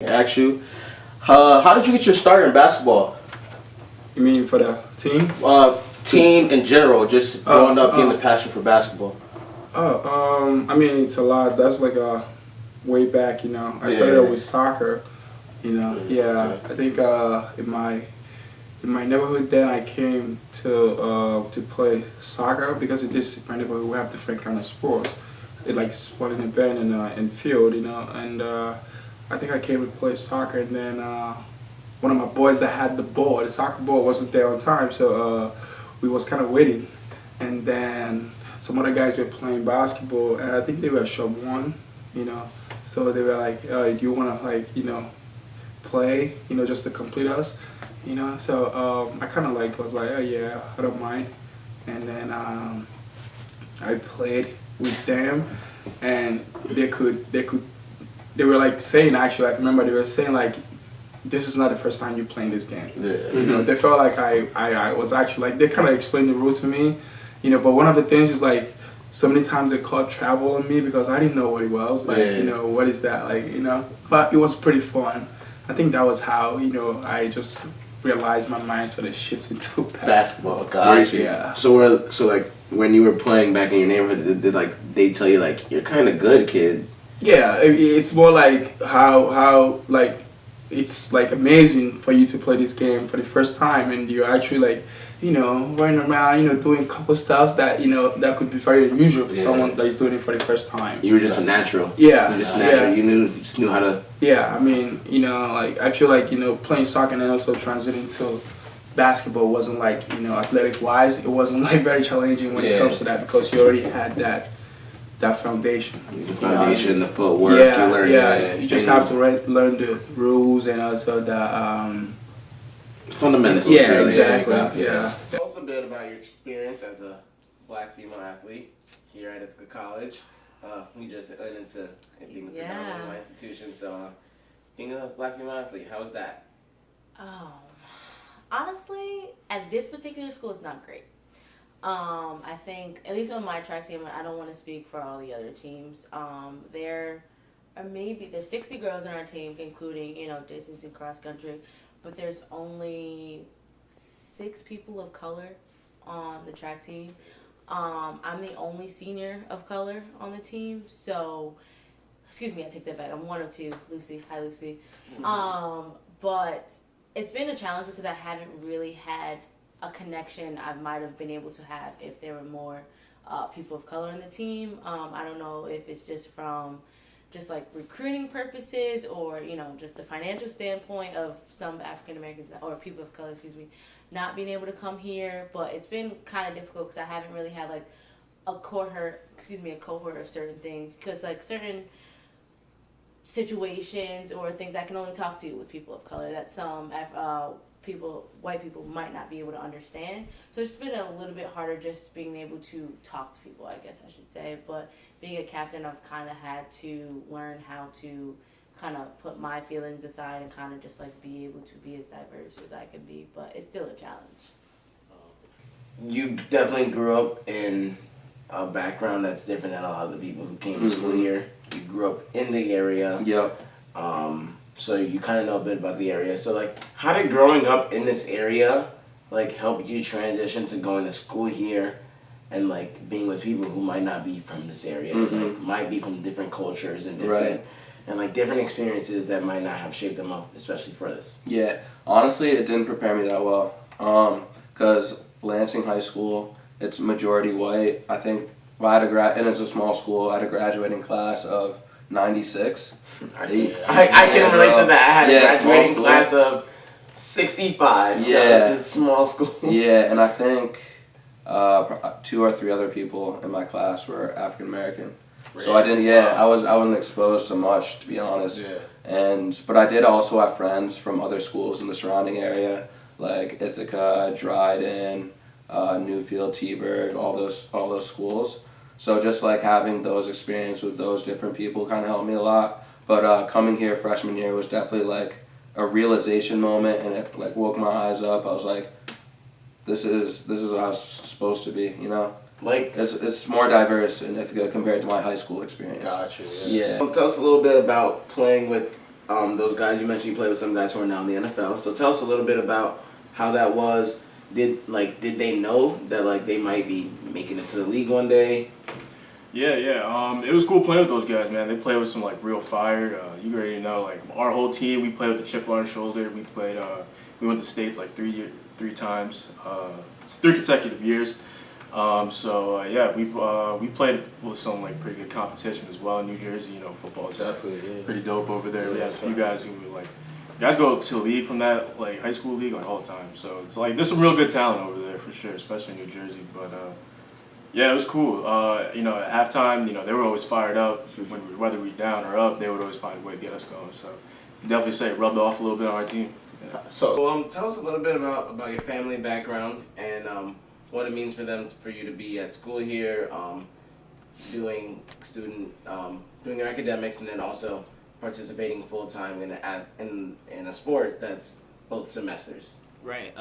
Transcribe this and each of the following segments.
Ask you, how did you get your start in basketball? You mean for the team? Team in general, just growing up, getting the passion for basketball. I mean, it's a lot. That's like a way back, you know. I started out with soccer, you know. Yeah, I think in my neighborhood then I came to play soccer because in my neighborhood we have different kind of sports. It like sporting event and field, you know. And I think I came to play soccer, and then one of my boys that had the soccer ball wasn't there on time, so we was kind of waiting, and then some other guys were playing basketball, and I think they were shop one, you know. So they were like, "Do you want to like play, just to complete us, you know?" So I kind of like was like, "Oh yeah, I don't mind," and then I played with them, and they were like saying actually, I remember they were saying like, this is not the first time you're playing this game. Yeah. You know, they felt like I was actually like, they kind of explained the rule to me, you know, but one of the things is like, so many times they called travel on me because I didn't know what it was, like, you know, what is that, like, you know, but it was pretty fun. I think that was how, I just realized my mind sort of shifted to basketball. Gotcha. Yeah. So like when you were playing back in your neighborhood, did like they tell you like you're kind of good, kid? Yeah, it's more like how like it's like amazing for you to play this game for the first time, and you're actually like running around, doing a couple stuff that that could be very unusual for someone that's doing it for the first time. You were just a natural. Yeah, you just natural. Yeah. You just knew how to. Yeah, I mean, like I feel like playing soccer and also transiting to basketball wasn't like athletic wise, it wasn't like very challenging when it comes to that because you already had that foundation. The foundation, the footwork, yeah, you learn. Yeah, you just have to learn the rules and also the fundamentals. Yeah, really. exactly. Yeah. Tell us a bit about your experience as a black female athlete here at Ithaca College. We just went into being a predominantly white institution, so being a black female athlete, how was that? Honestly, at this particular school, it's not great. I think, at least on my track team, I don't want to speak for all the other teams. There's 60 girls on our team, including, distance and cross country, but there's only 6 people of color on the track team. I'm the only senior of color on the team, so, excuse me, I take that back. I'm one of 2, Lucy. Hi, Lucy. But it's been a challenge because I haven't really had a connection I might have been able to have if there were more people of color on the team. I don't know if it's just from like recruiting purposes or just the financial standpoint of some African Americans or people of color, excuse me, not being able to come here. But it's been kind of difficult because I haven't really had like a cohort of certain things, because like certain situations or things I can only talk to with people of color that some white people might not be able to understand. So it's been a little bit harder just being able to talk to people, I guess I should say. But being a captain, I've kind of had to learn how to kind of put my feelings aside and kind of just like be able to be as diverse as I can be. But it's still a challenge. You definitely grew up in a background that's different than a lot of the people who came to school here. You grew up in the area. Yep. So you kind of know a bit about the area. So like, how did growing up in this area like help you transition to going to school here and like being with people who might not be from this area, like might be from different cultures and different and like different experiences that might not have shaped them up, especially for this? Yeah, honestly, it didn't prepare me that well. Because Lansing High School, it's majority white. I think and it's a small school. I had a graduating class of 96. I can relate to that. I had a graduating class of 65, so it's a small school. Yeah, and I think 2 or 3 other people in my class were African American. Really? So I didn't. Yeah, I wasn't exposed to much, to be honest. Yeah. But I did also have friends from other schools in the surrounding area, like Ithaca, Dryden, Newfield, Teaburg, all those schools. So just like having those experiences with those different people kind of helped me a lot. But coming here freshman year was definitely like a realization moment, and it like woke my eyes up. I was like, this is how I was supposed to be, Like it's more diverse in Ithaca compared to my high school experience. Gotcha. Yeah. Tell us a little bit about playing with those guys you mentioned, you played with some guys who are now in the NFL. So tell us a little bit about how that was. Did they know that like they might be making it to the league one day? Yeah. It was cool playing with those guys, man. They play with some like real fire. You already know, like our whole team, we played with the chip on our shoulder. We played. We went to states like three times, 3 consecutive years. We played with some like pretty good competition as well in New Jersey. You know, football is Definitely, pretty dope over there. We had a few guys who were like, guys go to the league from that like high school league like all the time. So it's like there's some real good talent over there for sure, especially in New Jersey. But yeah, it was cool. You know, at halftime, you know, they were always fired up. Whether we down or up, they would always find a way to get us going. So definitely say it rubbed off a little bit on our team. Yeah. So tell us a little bit about your family background and what it means for you to be at school here, doing your academics, and then also participating full time in a sport that's both semesters. Right.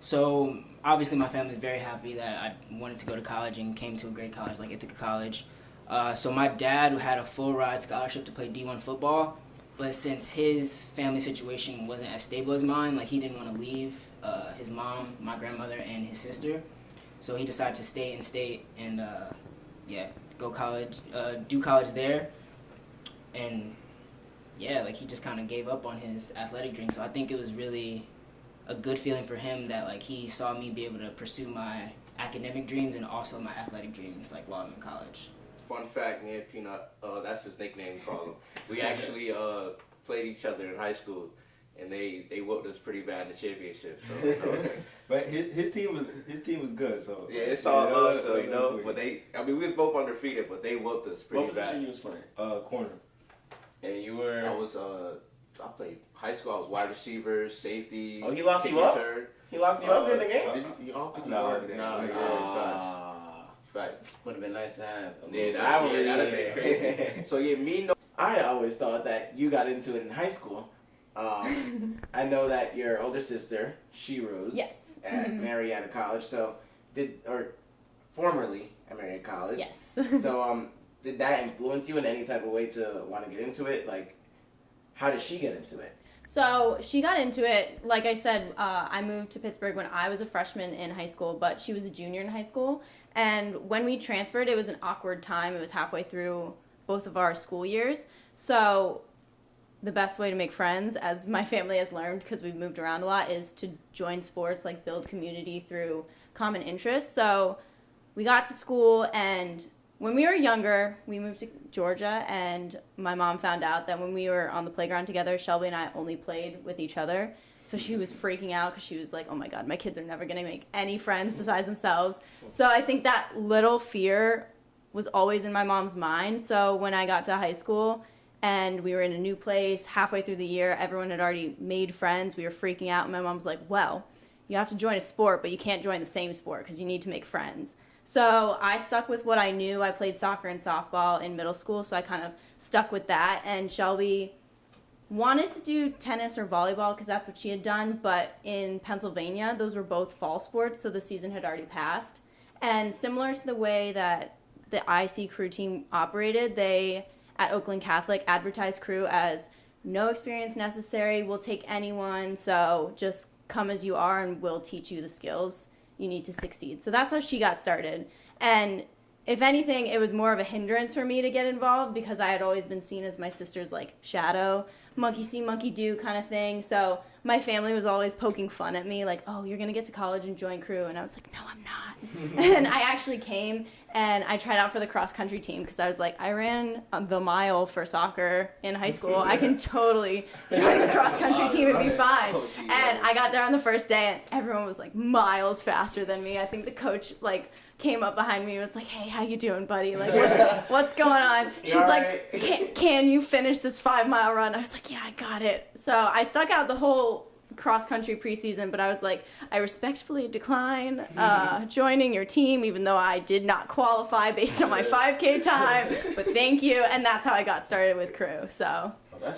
So obviously my family's very happy that I wanted to go to college and came to a great college like Ithaca College. So my dad had a full ride scholarship to play D1 football, but since his family situation wasn't as stable as mine, like he didn't want to leave his mom, my grandmother, and his sister, so he decided to stay in state and go college, do college there, and like he just kind of gave up on his athletic dream. So I think it was really a good feeling for him that like he saw me be able to pursue my academic dreams and also my athletic dreams like while I'm in college. Fun fact, me and Peanut, that's his nickname, we call him. We actually played each other in high school, and they whooped us pretty bad in the championship. So, but his team was good. So yeah, it's all love still, you know. But we was both undefeated, but they whooped us pretty what bad. position you was playing? Corner. And you were. I played high school. I was wide receiver, safety. Oh, he locked you up? He locked you up during the game? Did you? No. Facts. Would have been nice to have. That'd have been crazy. So yeah, I always thought that you got into it in high school. I know that your older sister, she rose at Marietta College. So formerly at Marietta College. Yes. So did that influence you in any type of way to want to get into it? Like, how did she get into it? So she got into it, like I said, I moved to Pittsburgh when I was a freshman in high school, but she was a junior in high school. And when we transferred, it was an awkward time. It was halfway through both of our school years. So the best way to make friends, as my family has learned because we've moved around a lot, is to join sports, like build community through common interests. So we got to school, and when we were younger, we moved to Georgia, and my mom found out that when we were on the playground together, Shelby and I only played with each other. So she was freaking out because she was like, oh my God, my kids are never going to make any friends besides themselves. So I think that little fear was always in my mom's mind. So when I got to high school and we were in a new place, halfway through the year, everyone had already made friends. We were freaking out, and my mom was like, well, you have to join a sport, but you can't join the same sport because you need to make friends. So I stuck with what I knew. I played soccer and softball in middle school, so I kind of stuck with that. And Shelby wanted to do tennis or volleyball because that's what she had done, but in Pennsylvania, those were both fall sports, so the season had already passed. And similar to the way that the IC crew team operated, they, at Oakland Catholic, advertised crew as no experience necessary, we'll take anyone, so just come as you are and we'll teach you the skills you need to succeed. So that's how she got started. And if anything, it was more of a hindrance for me to get involved because I had always been seen as my sister's like shadow, monkey see, monkey do kind of thing. So my family was always poking fun at me like, oh, you're going to get to college and join crew. And I was like, no, I'm not. And I actually came and I tried out for the cross country team because I was like, I ran the mile for soccer in high school. I can totally join the cross country team and be fine. And I got there on the first day and everyone was like miles faster than me. I think the coach like came up behind me and was like, hey, how you doing, buddy? Like, what's going on? She's like, can you finish this 5-mile run? I was like, yeah, I got it. So I stuck out the whole cross-country preseason, but I was like, I respectfully decline joining your team, even though I did not qualify based on my 5K time, but thank you. And that's how I got started with crew, so.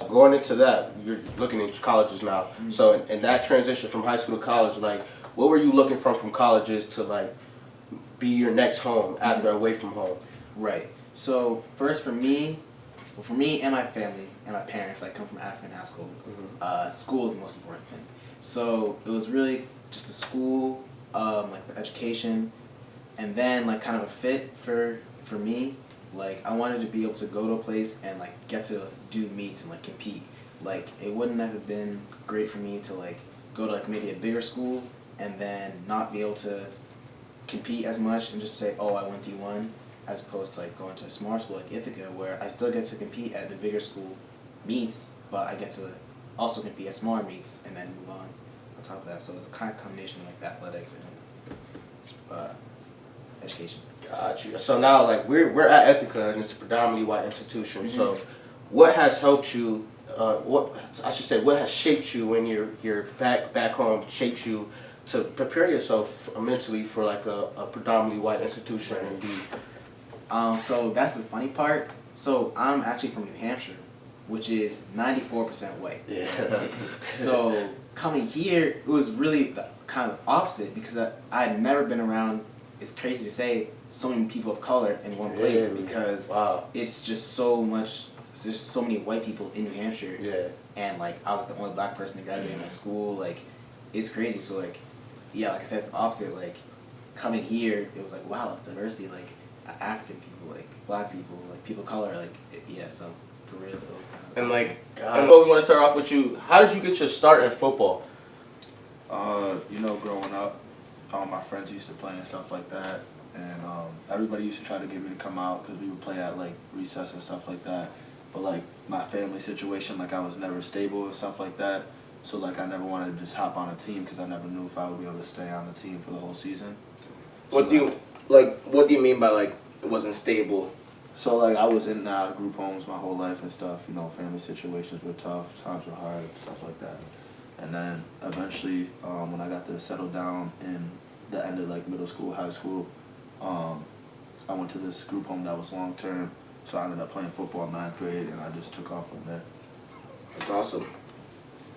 Going into that, you're looking into colleges now. So in that transition from high school to college, like, what were you looking from colleges to, like, be your next home after away from home? Right. So first for me, Well, for me and my family and my parents, I come from African household. School is the most important thing. So it was really just the school, like the education, and then like kind of a fit for me. Like I wanted to be able to go to a place and like get to do meets and like compete. Like it wouldn't have been great for me to like go to like maybe a bigger school and then not be able to compete as much and just say, oh, I went D1, as opposed to like going to a smaller school like Ithaca, where I still get to compete at the bigger school meets, but I get to also compete at smaller meets and then move on top of that. So it's a kind of combination of like the athletics and education. Gotcha. So now, like we're at Ithaca, and it's a predominantly white institution. So, what has helped you? What has shaped you when you're back home? Shaped you to prepare yourself mentally for like a predominantly white institution and be. So that's the funny part. So I'm actually from New Hampshire, which is 94% white. Yeah. So coming here, it was really kind of the opposite because I had never been around. It's crazy to say so many people of color in one place because it's just so much. There's so many white people in New Hampshire. Yeah. And like I was like the only black person to graduate in my school. Like it's crazy. So like, yeah, like I said, it's the opposite. Like coming here, it was like wow, diversity. Like African people, like black people, like people of color. Like yeah. So for real, it was kind of. And like, we want to start off with you. How did you get your start in football? You know, growing up, my friends used to play and stuff like that, and everybody used to try to get me to come out because we would play at like recess and stuff like that. But like my family situation, like I was never stable and stuff like that, so like I never wanted to just hop on a team because I never knew if I would be able to stay on the team for the whole season. So What do you mean by like it wasn't stable? So like I was in and out of group homes my whole life and stuff. You know, family situations were tough, times were hard, stuff like that. And then eventually, when I got to settle down in the end of like middle school, high school, I went to this group home that was long term. So I ended up playing football in 9th grade, and I just took off from there. That's awesome.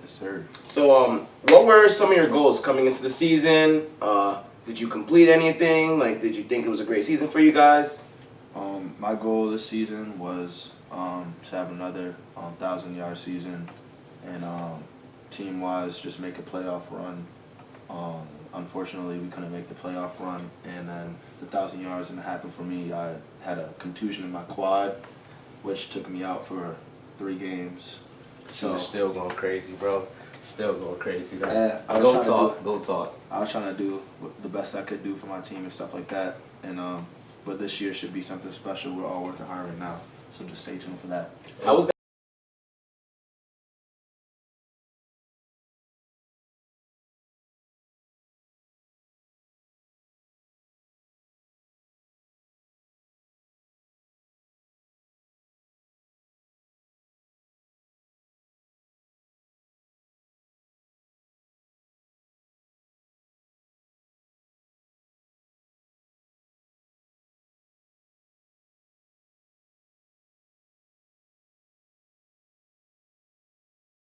Yes, sir. So what were some of your goals coming into the season? Did you complete anything? Like, did you think it was a great season for you guys? My goal this season was to have another 1,000-yard season, and team-wise, just make a playoff run. Unfortunately, we couldn't make the playoff run, and then the 1,000 yards didn't happen for me. I had a contusion in my quad, which took me out for 3 games. So you're still going crazy, bro. Still going crazy. Yeah, Go talk. I was trying to do the best I could do for my team and stuff like that, and but this year should be something special. We're all working hard right now, so just stay tuned for that. How was that?